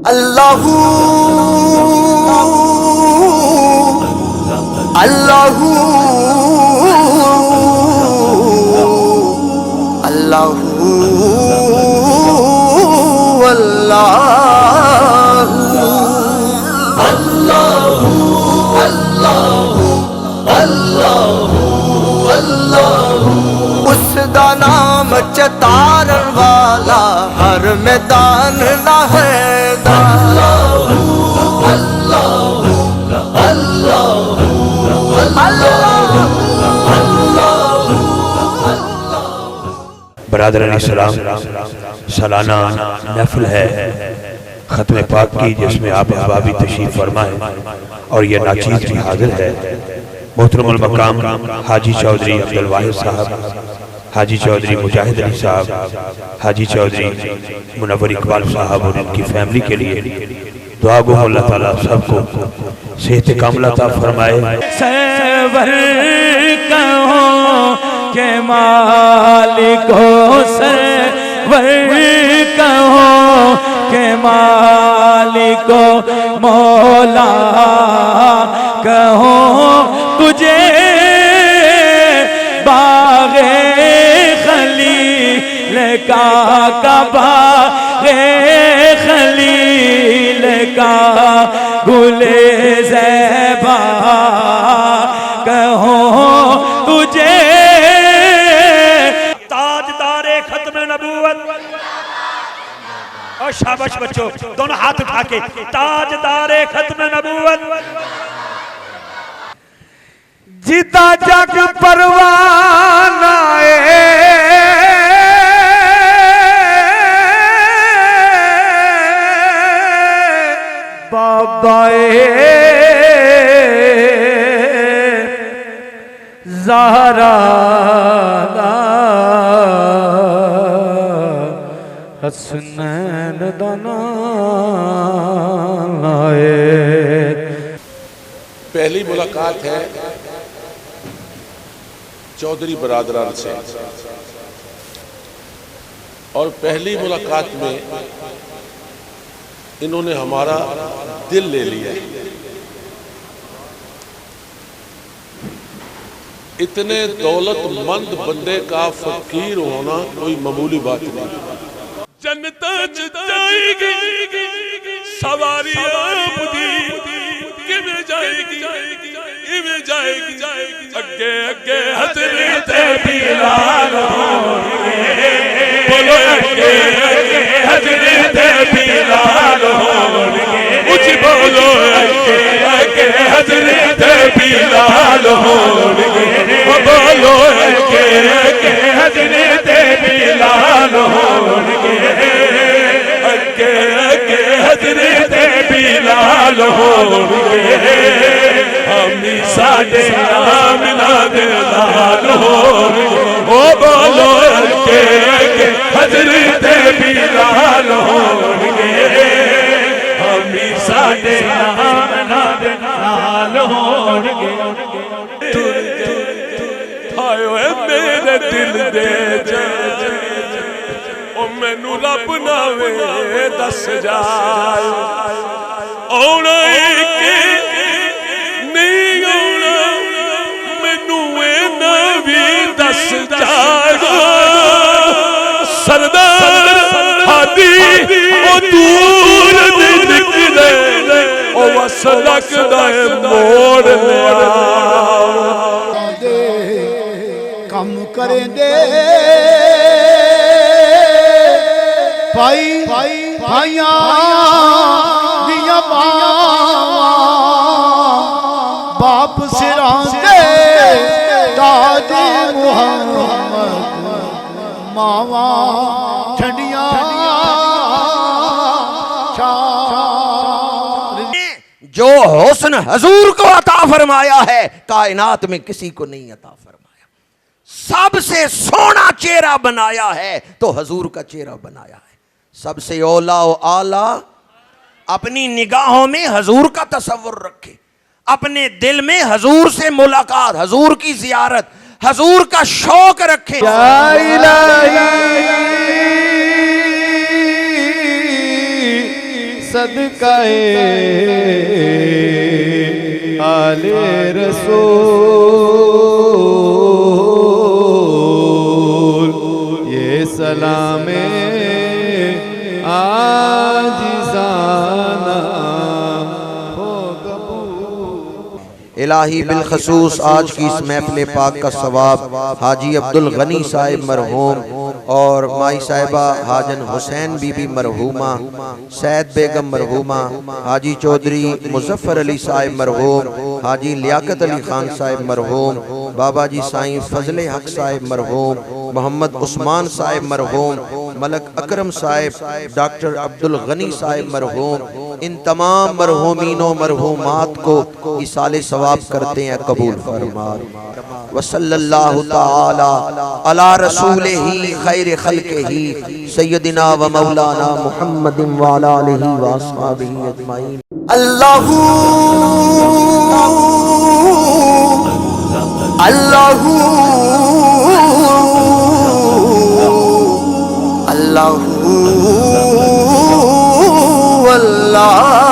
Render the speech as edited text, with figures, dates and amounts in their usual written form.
اللہ اللہ اللہ اس دا نام چتارن والا ہر میدان نہ ہے دا برادران اسلام، سالانہ محفل ہے ختم پاک کی جس میں آپ احبابی تشریف فرمائے اور یہ ناچیز بھی حاضر ہے۔ محترم المقام حاجی چودھری عبدالواحد صاحب، حاجی چودھری مجاہد علی صاحب، حاجی چودھری منور اقبال صاحب اور ان کی فیملی کے لیے دعا گو اللہ تعالیٰ سب کو صحت کاملہ عطا فرمائے۔ سرور کہو کہ مالک ہو، سرور کہو کہ مالک ہو، مولا کہو تجھے باغ خلیل کا باغ خلیل کا گل زیبا کہو تجھے تاجدار ختم نبوت۔ اور شاباش بچوں، دونوں ہاتھ اٹھا کے تاجدار ختم نبوت۔ جیتا جگ پروانہ بابا زہرا حسنین دانا پہلی ملاقات ہے چودھری برادران سے، اور پہلی ملاقات میں انہوں نے ہمارا دل لے لیا۔ اتنے دولت مند بندے کا فقیر ہونا کوئی معمولی بات نہیں۔ جنت جائے گی سواری آمدی کیویں جائے گی کیویں جائے گی، اگے اگے حضرت بلال ہونگے، بولو اگے اگے حضرت بلال ہونگے، مجھ بولو اگے اگے حضرت بلال ہونگے، بولو اگے اگے حضرت بلال ہونگے، اگے اگے حضرت بلال ہونگے، ہمیں ساڑھے آمنہ دے لال ہونگے، او بولو اگے اگے حضرت بلال ہونگے، ہمیں ساڑھے آمنہ دے لال ہونگے۔ ہائے ہوئے میرے دل دے جائے، او مینو رب ناوے دس جائے، اونا ایک نہیں اونا مینو اے نبی دس جائے، سردار ہادی او دور دے نکلے، او وصلک دائے موڑ لیا، کم کریں دے پائی پائیاں دیا باپ سران دے تاج محمد ماواں ٹھنڈیاں جو حسن حضور کو عطا فرمایا ہے کائنات میں کسی کو نہیں عطا فرمایا۔ سب سے سونا چہرہ بنایا ہے تو حضور کا چہرہ بنایا ہے۔ سب سے اولا و اعلیٰ اپنی نگاہوں میں حضور کا تصور رکھے، اپنے دل میں حضور سے ملاقات، حضور کی زیارت، حضور کا شوق رکھے۔ یا الہی صدقہ آل رسول یہ سلام عاجزانہ ہو قبول۔ الہی بالخصوص آج کی اس محفل پاک کا ثواب حاجی عبدالغنی صاحب مرحوم اور مائی صاحبہ حاجن حسین بی بی مرحومہ، سید بیگم مرحومہ، حاجی چودھری مظفر علی صاحب مرحوم، حاجی لیاقت علی خان صاحب مرحوم، بابا جی سائیں فضل حق صاحب مرحوم، محمد عثمان صاحب مرحوم، ملک اکرم صاحب، ڈاکٹر عبدالغنی صاحب مرحوم، ان تمام مرحومین و مرحومات کو ایصال ثواب کرتے ہیں، قبول فرما۔ وصلی اللہ تعالی علی رسولہ خیر خلقہ سیدنا و مولانا محمد وعلی آلہ واصحابہ اجمعین۔ اللہ اللہ اللہ اللہ